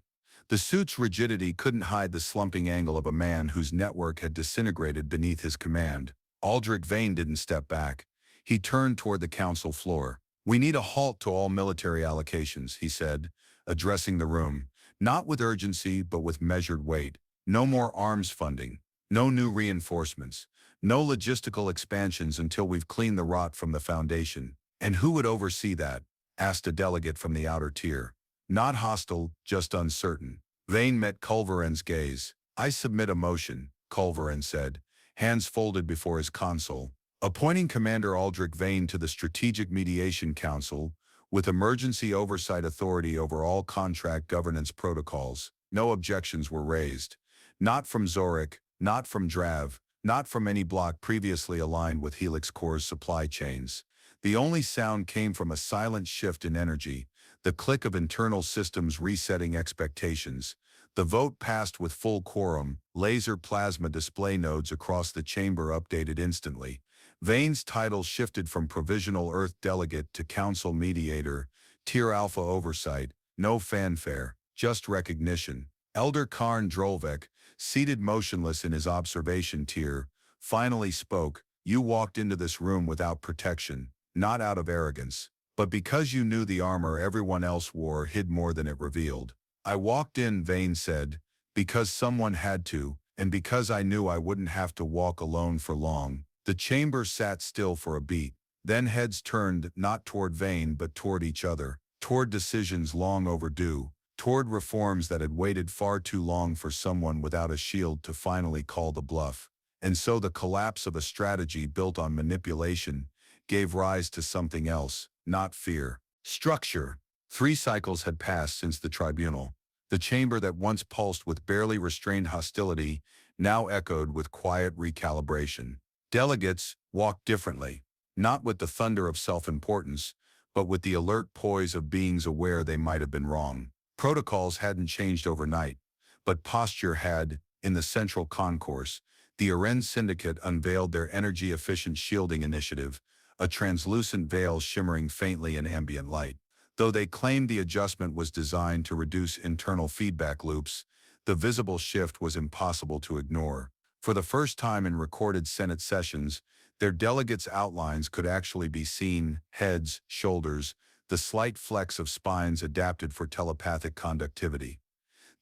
The suit's rigidity couldn't hide the slumping angle of a man whose network had disintegrated beneath his command. Aldrich Vane didn't step back. He turned toward the council floor. We need a halt to all military allocations, he said, addressing the room, not with urgency but with measured weight. No more arms funding, no new reinforcements, no logistical expansions until we've cleaned the rot from the foundation. And who would oversee that? Asked a delegate from the outer tier. Not hostile, just uncertain. Vane met Culveron's gaze. I submit a motion, Culveron said, hands folded before his console, appointing Commander Aldrich Vane to the Strategic Mediation Council, with emergency oversight authority over all contract governance protocols. No objections were raised. Not from Zorik, not from Drav, not from any bloc previously aligned with Helix Core's supply chains. The only sound came from a silent shift in energy, the click of internal systems resetting expectations. The vote passed with full quorum. Laser plasma display nodes across the chamber updated instantly. Vane's title shifted from Provisional Earth Delegate to Council Mediator, Tier Alpha Oversight. No fanfare, just recognition. Elder Karn Drolvek, seated motionless in his observation tier, finally spoke. You walked into this room without protection, not out of arrogance, but because you knew the armor everyone else wore hid more than it revealed. I walked in, Vane said, because someone had to, and because I knew I wouldn't have to walk alone for long. The chamber sat still for a beat. Then heads turned not toward Vane but toward each other, toward decisions long overdue, toward reforms that had waited far too long for someone without a shield to finally call the bluff. And so the collapse of a strategy built on manipulation gave rise to something else, not fear. Structure. 3 cycles had passed since the tribunal. The chamber that once pulsed with barely restrained hostility now echoed with quiet recalibration. Delegates walked differently, not with the thunder of self-importance, but with the alert poise of beings aware they might have been wrong. Protocols hadn't changed overnight, but posture had. In the central concourse, the Aren Syndicate unveiled their energy-efficient shielding initiative, a translucent veil shimmering faintly in ambient light. Though they claimed the adjustment was designed to reduce internal feedback loops, the visible shift was impossible to ignore. For the first time in recorded Senate sessions, Their delegates' outlines could actually be seen: heads, shoulders, the slight flex of spines adapted for telepathic conductivity.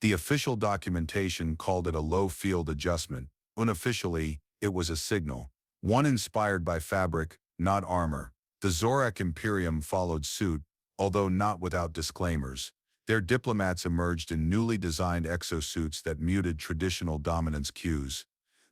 The official documentation called it a low field adjustment. Unofficially, it was a signal, one inspired by fabric, not armor. The Zorak Imperium followed suit, although not without disclaimers. Their diplomats emerged in newly designed exosuits that muted traditional dominance cues.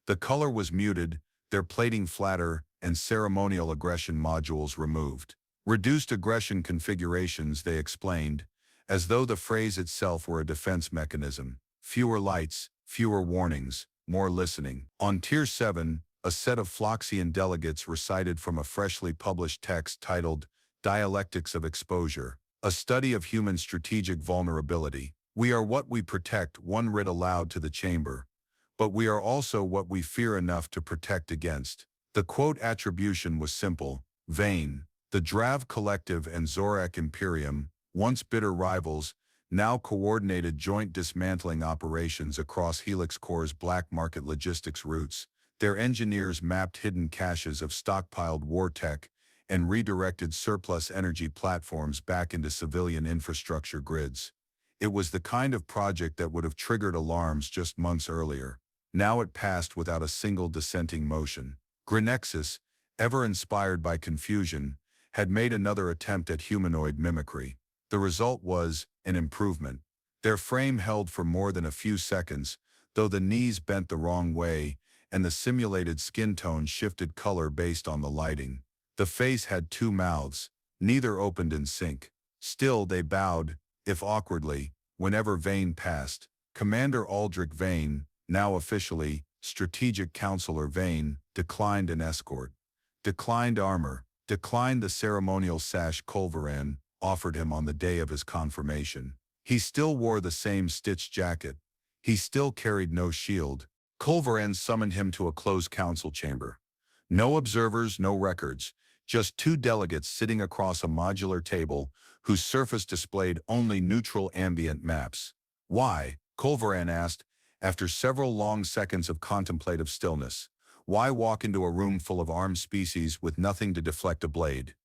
The color was muted, their plating flatter, and ceremonial aggression modules removed. Reduced aggression configurations, they explained, as though the phrase itself were a defense mechanism. Fewer lights, fewer warnings, more listening. On Tier 7, a set of Floxian delegates recited from a freshly published text titled Dialectics of Exposure, a study of human strategic vulnerability. "We are what we protect," one read aloud to the chamber, "but we are also what we fear enough to protect against." The quote attribution was simple: Vane, the Drav Collective, and Zorak Imperium, once bitter rivals, now coordinated joint dismantling operations across Helix Core's black market logistics routes. Their engineers mapped hidden caches of stockpiled war tech and redirected surplus energy platforms back into civilian infrastructure grids. It was the kind of project that would have triggered alarms just months earlier. Now it passed without a single dissenting motion. Grenexus, ever inspired by confusion, had made another attempt at humanoid mimicry. The result was an improvement. Their frame held for more than a few seconds, though the knees bent the wrong way, and the simulated skin tone shifted color based on the lighting. The face had two mouths, neither opened in sync. Still, they bowed, if awkwardly, whenever Vane passed. Commander Aldrich Vane, now officially Strategic Counselor Vane, declined an escort, declined armor, declined the ceremonial sash Culverin offered him on the day of his confirmation. He still wore the same stitched jacket. He still carried no shield. Culverin summoned him to a closed council chamber. No observers, no records, just two delegates sitting across a modular table whose surface displayed only neutral ambient maps. "Why?" Culverin asked, after several long seconds of contemplative stillness. "Why walk into a room full of armed species with nothing to deflect a blade?"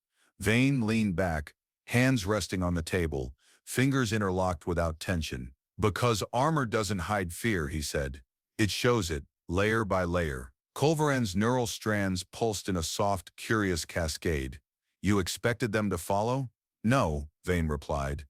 Vane leaned back, hands resting on the table, fingers interlocked without tension. "Because armor doesn't hide fear," he said. "It shows it, layer by layer." Culverin's neural strands pulsed in a soft, curious cascade. "You expected them to follow?" "No," Vane replied.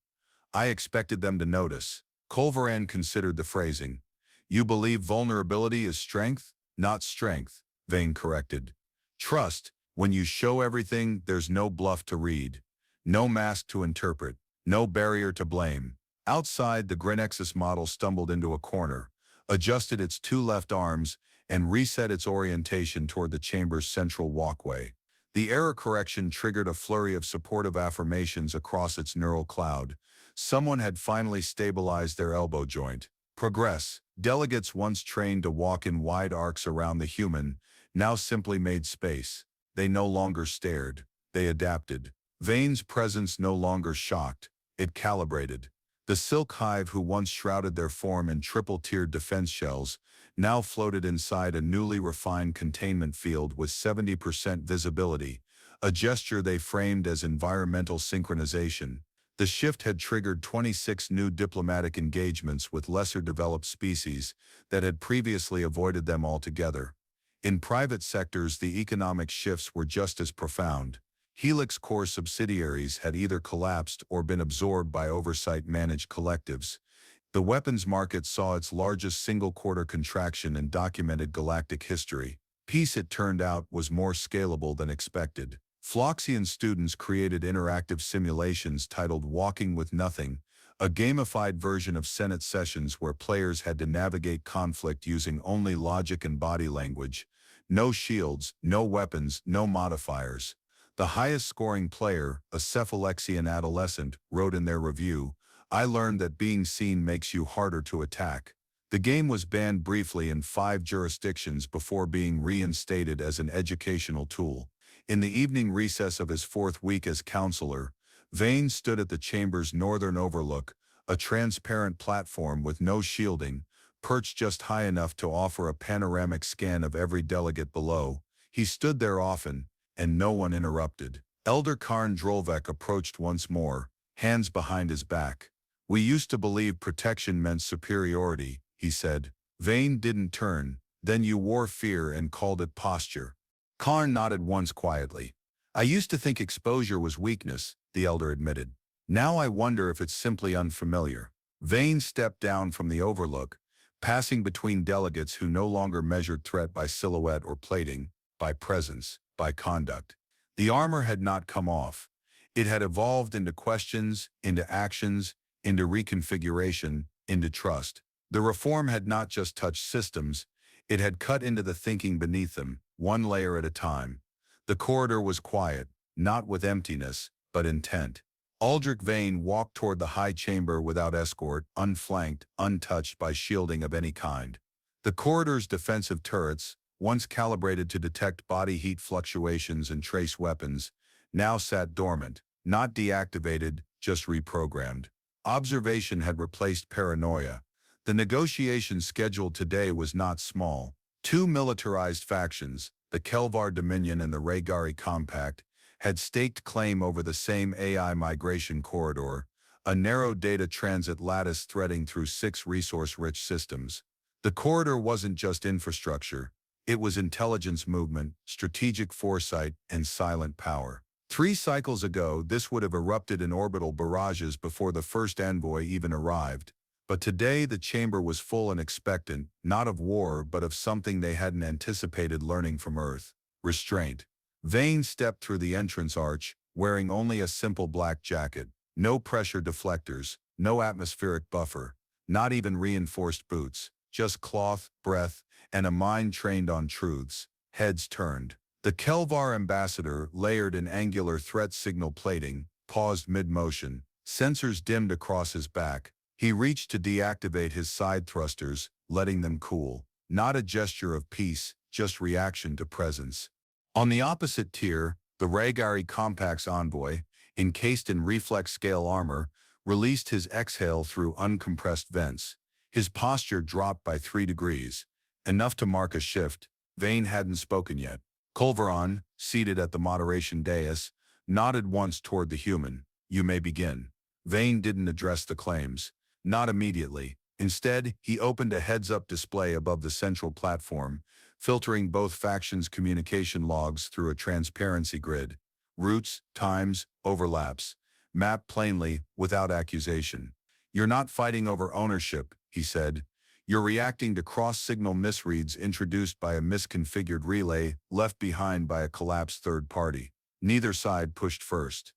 "I expected them to notice." Culverin considered the phrasing. "You believe vulnerability is strength?" "Not strength," Vane corrected. "Trust. When you show everything, there's no bluff to read. No mask to interpret, no barrier to blame." Outside, the Grenexus model stumbled into a corner, adjusted its two left arms, and reset its orientation toward the chamber's central walkway. The error correction triggered a flurry of supportive affirmations across its neural cloud. Someone had finally stabilized their elbow joint. Progress. Delegates once trained to walk in wide arcs around the human, now simply made space. They no longer stared. They adapted. Vane's presence no longer shocked. It calibrated. The silk hive who once shrouded their form in triple-tiered defense shells now floated inside a newly refined containment field with 70% visibility, a gesture they framed as environmental synchronization. The shift had triggered 26 new diplomatic engagements with lesser-developed species that had previously avoided them altogether. In private sectors, the economic shifts were just as profound. Helix Core subsidiaries had either collapsed or been absorbed by oversight-managed collectives. The weapons market saw its largest single-quarter contraction in documented galactic history. Peace, it turned out, was more scalable than expected. Floxian students created interactive simulations titled Walking with Nothing, a gamified version of Senate sessions where players had to navigate conflict using only logic and body language. No shields, no weapons, no modifiers. The highest-scoring player, a Cephalexian adolescent, wrote in their review, "I learned that being seen makes you harder to attack." The game was banned briefly in 5 jurisdictions before being reinstated as an educational tool. In the evening recess of his 4th week as counselor, Vane stood at the chamber's northern overlook, a transparent platform with no shielding, perched just high enough to offer a panoramic scan of every delegate below. He stood there often, and no one interrupted. Elder Karn Drolvek approached once more, hands behind his back. "We used to believe protection meant superiority," he said. Vane didn't turn. "Then you wore fear and called it posture." Karn nodded once quietly. "I used to think exposure was weakness," the elder admitted. "Now I wonder if it's simply unfamiliar." Vane stepped down from the overlook, passing between delegates who no longer measured threat by silhouette or plating, by presence, by conduct. The armor had not come off. It had evolved into questions, into actions, into reconfiguration, into trust. The reform had not just touched systems, it had cut into the thinking beneath them, one layer at a time. The corridor was quiet, not with emptiness, but intent. Aldrich Vane walked toward the high chamber without escort, unflanked, untouched by shielding of any kind. The corridor's defensive turrets, once calibrated to detect body heat fluctuations and trace weapons, now sat dormant, not deactivated, just reprogrammed. Observation had replaced paranoia. The negotiation scheduled today was not small. Two militarized factions, the Kelvar Dominion and the Raygari Compact, had staked claim over the same AI migration corridor, a narrow data transit lattice threading through 6 resource-rich systems. The corridor wasn't just infrastructure, it was intelligence movement, strategic foresight, and silent power. 3 cycles ago, this would have erupted in orbital barrages before the first envoy even arrived. But today the chamber was full and expectant, not of war but of something they hadn't anticipated learning from Earth: restraint. Vane stepped through the entrance arch, wearing only a simple black jacket. No pressure deflectors, no atmospheric buffer, not even reinforced boots, just cloth, breath, and a mind trained on truths. Heads turned. The Kelvar ambassador, layered in angular threat signal plating, paused mid-motion, sensors dimmed across his back. He reached to deactivate his side thrusters, letting them cool. Not a gesture of peace, just reaction to presence. On the opposite tier, the Raygari Compact's envoy, encased in reflex-scale armor, released his exhale through uncompressed vents. His posture dropped by 3 degrees, enough to mark a shift. Vane hadn't spoken yet. Kolveron, seated at the moderation dais, nodded once toward the human. "You may begin." Vane didn't address the claims. Not immediately. Instead, he opened a heads-up display above the central platform, filtering both factions' communication logs through a transparency grid. Routes, times, overlaps, mapped plainly, without accusation. "You're not fighting over ownership," he said. "You're reacting to cross-signal misreads introduced by a misconfigured relay left behind by a collapsed third party. Neither side pushed first.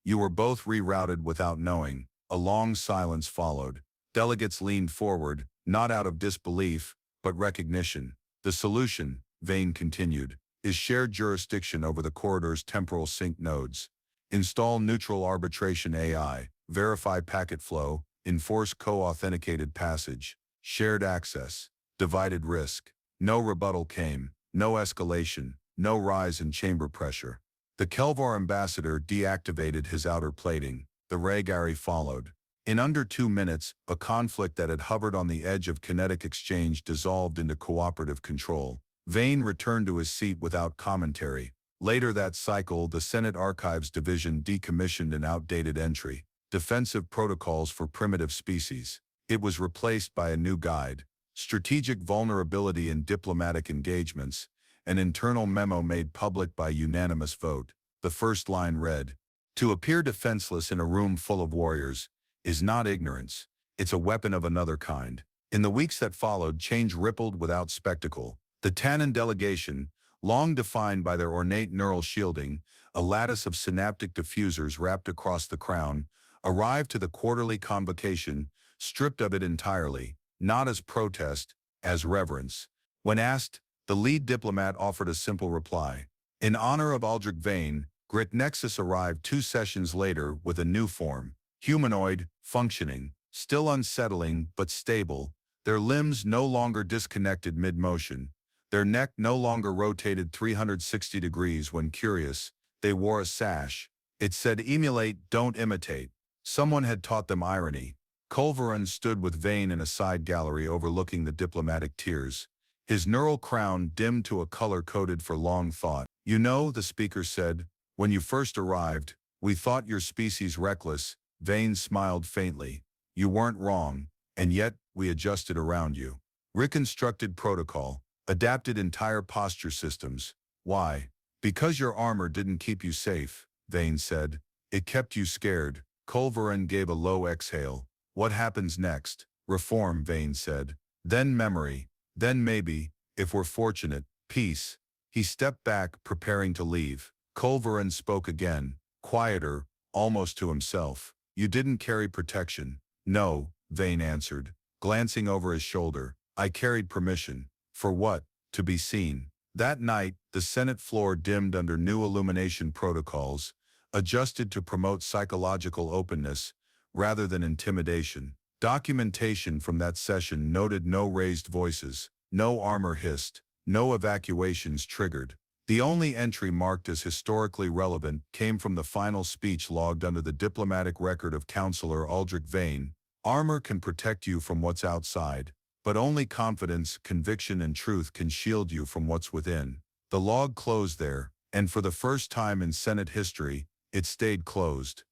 You were both rerouted without knowing." A long silence followed. Delegates leaned forward, not out of disbelief, but recognition. "The solution," Vane continued, "is shared jurisdiction over the corridor's temporal sync nodes. Install neutral arbitration AI, verify packet flow, enforce co-authenticated passage, shared access, divided risk." No rebuttal came, no escalation, no rise in chamber pressure. The Kelvar ambassador deactivated his outer plating. The Raygari followed. In under 2 minutes, a conflict that had hovered on the edge of kinetic exchange dissolved into cooperative control. Vane returned to his seat without commentary. Later that cycle, the Senate Archives Division decommissioned an outdated entry, "Defensive Protocols for Primitive Species." It was replaced by a new guide, "Strategic Vulnerability in Diplomatic Engagements," an internal memo made public by unanimous vote. The first line read, "To appear defenseless in a room full of warriors is not ignorance, it's a weapon of another kind." In the weeks that followed, change rippled without spectacle. The Tannan delegation, long defined by their ornate neural shielding, a lattice of synaptic diffusers wrapped across the crown, arrived to the quarterly convocation, stripped of it entirely, not as protest, as reverence. When asked, the lead diplomat offered a simple reply. In honor of Aldrich Vane, Grit Nexus arrived 2 sessions later with a new form. Humanoid, functioning, still unsettling but stable, their limbs no longer disconnected mid-motion, their neck no longer rotated 360 degrees when curious. They wore a sash. It said, "Emulate, don't imitate." Someone had taught them irony. Kolveron stood with Vane in a side gallery overlooking the diplomatic tiers. His neural crown dimmed to a color coded for long thought. You know, the speaker said, when you first arrived, we thought your species reckless. Vane smiled faintly. You weren't wrong, and yet we adjusted around you. Reconstructed protocol, adapted entire posture systems. Why? Because your armor didn't keep you safe, Vane said. It kept you scared. Culverin gave a low exhale. What happens next? Reform, Vane said. Then memory. Then maybe, if we're fortunate, peace. He stepped back, preparing to leave. Culverin spoke again, quieter, almost to himself. You didn't carry protection. No, Vane answered, glancing over his shoulder. I carried permission. For what? To be seen. That night, the Senate floor dimmed under new illumination protocols, adjusted to promote psychological openness rather than intimidation. Documentation from that session noted no raised voices, no armor hissed, no evacuations triggered. The only entry marked as historically relevant came from the final speech logged under the diplomatic record of Counselor Aldrich Vane. Armor can protect you from what's outside, but only confidence, conviction, and truth can shield you from what's within. The log closed there, and for the first time in Senate history, it stayed closed.